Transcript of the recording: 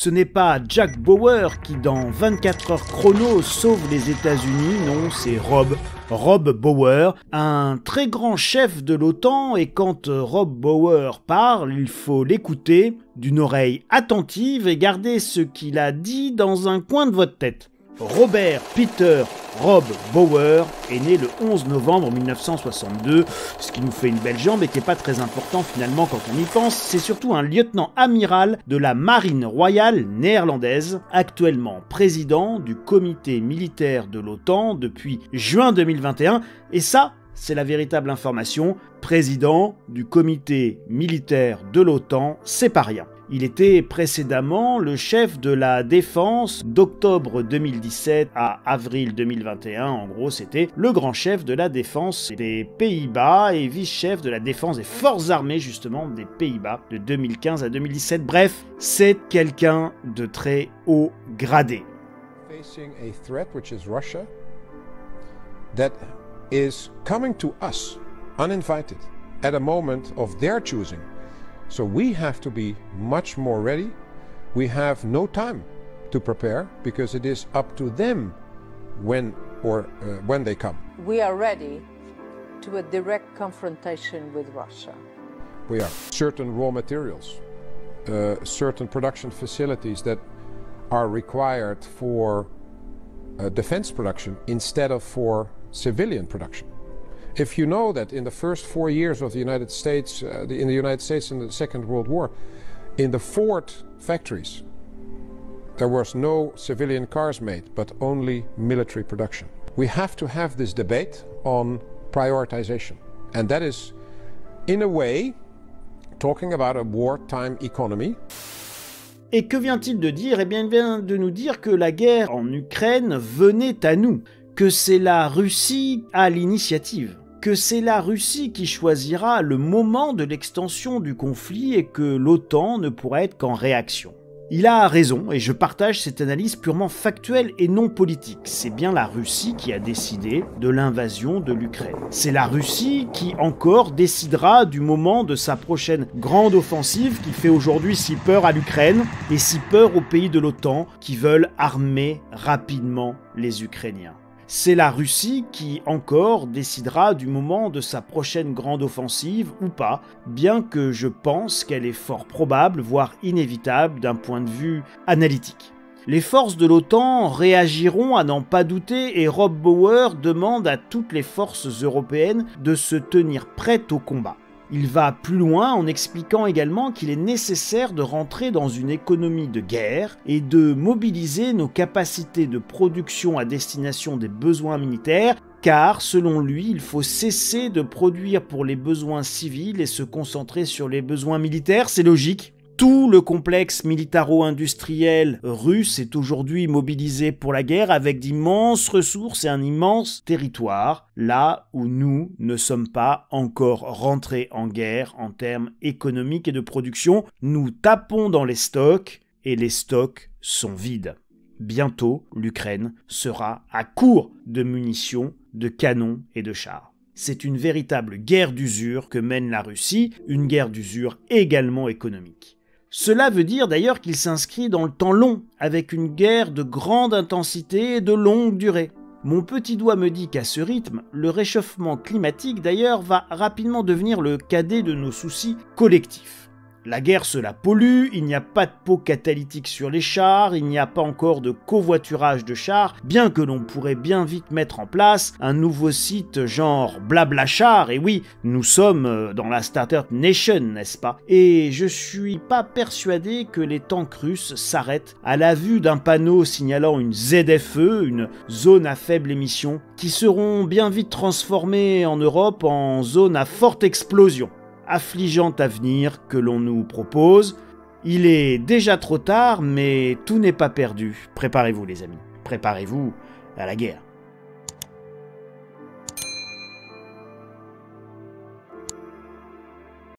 Ce n'est pas Jack Bauer qui, dans 24 heures chrono, sauve les États-Unis, non, c'est Rob Bauer, un très grand chef de l'OTAN, et quand Rob Bauer parle, il faut l'écouter d'une oreille attentive et garder ce qu'il a dit dans un coin de votre tête. Robert Peter Rob Bauer est né le 11 novembre 1962, ce qui nous fait une belle jambe et qui n'est pas très important finalement quand on y pense. C'est surtout un lieutenant amiral de la marine royale néerlandaise, actuellement président du comité militaire de l'OTAN depuis juin 2021, et ça, c'est la véritable information, président du comité militaire de l'OTAN, c'est pas rien. Il était précédemment le chef de la défense d'octobre 2017 à avril 2021. En gros, c'était le grand chef de la défense des Pays-Bas et vice-chef de la défense des forces armées, justement, des Pays-Bas de 2015 à 2017. Bref, c'est quelqu'un de très haut gradé. Facing a threat which is Russia that is coming to us uninvited at a moment of their choosing. So we have to be much more ready. We have no time to prepare because it is up to them when they come. We are ready to a direct confrontation with Russia. We are. Certain raw materials, certain production facilities that are required for defense production instead of for civilian production. If you know that in the first 4 years of the United States, in the Second World War, in the Ford factories, there was no civilian cars made, but only military production. We have to have this debate on prioritization. And that is, in a way, talking about a wartime economy. Et que vient-il de dire? Eh bien, il vient de nous dire que la guerre en Ukraine venait à nous, que c'est la Russie à l'initiative, que c'est la Russie qui choisira le moment de l'extension du conflit et que l'OTAN ne pourra être qu'en réaction. Il a raison et je partage cette analyse purement factuelle et non politique. C'est bien la Russie qui a décidé de l'invasion de l'Ukraine. C'est la Russie qui encore décidera du moment de sa prochaine grande offensive qui fait aujourd'hui si peur à l'Ukraine et si peur aux pays de l'OTAN qui veulent armer rapidement les Ukrainiens. C'est la Russie qui, encore, décidera du moment de sa prochaine grande offensive ou pas, bien que je pense qu'elle est fort probable, voire inévitable d'un point de vue analytique. Les forces de l'OTAN réagiront à n'en pas douter et Rob Bauer demande à toutes les forces européennes de se tenir prêtes au combat. Il va plus loin en expliquant également qu'il est nécessaire de rentrer dans une économie de guerre et de mobiliser nos capacités de production à destination des besoins militaires, car selon lui, il faut cesser de produire pour les besoins civils et se concentrer sur les besoins militaires, c'est logique. Tout le complexe militaro-industriel russe est aujourd'hui mobilisé pour la guerre avec d'immenses ressources et un immense territoire, là où nous ne sommes pas encore rentrés en guerre en termes économiques et de production. Nous tapons dans les stocks et les stocks sont vides. Bientôt, l'Ukraine sera à court de munitions, de canons et de chars. C'est une véritable guerre d'usure que mène la Russie, une guerre d'usure également économique. Cela veut dire d'ailleurs qu'il s'inscrit dans le temps long, avec une guerre de grande intensité et de longue durée. Mon petit doigt me dit qu'à ce rythme, le réchauffement climatique d'ailleurs va rapidement devenir le cadet de nos soucis collectifs. La guerre cela pollue, il n'y a pas de pot catalytique sur les chars, il n'y a pas encore de covoiturage de chars, bien que l'on pourrait bien vite mettre en place un nouveau site genre Blablachar, et oui, nous sommes dans la Startup Nation, n'est-ce pas? Et je suis pas persuadé que les tanks russes s'arrêtent à la vue d'un panneau signalant une ZFE, une zone à faible émission, qui seront bien vite transformés en Europe en zone à forte explosion. Affligeant avenir que l'on nous propose. Il est déjà trop tard, mais tout n'est pas perdu. Préparez-vous les amis, préparez-vous à la guerre.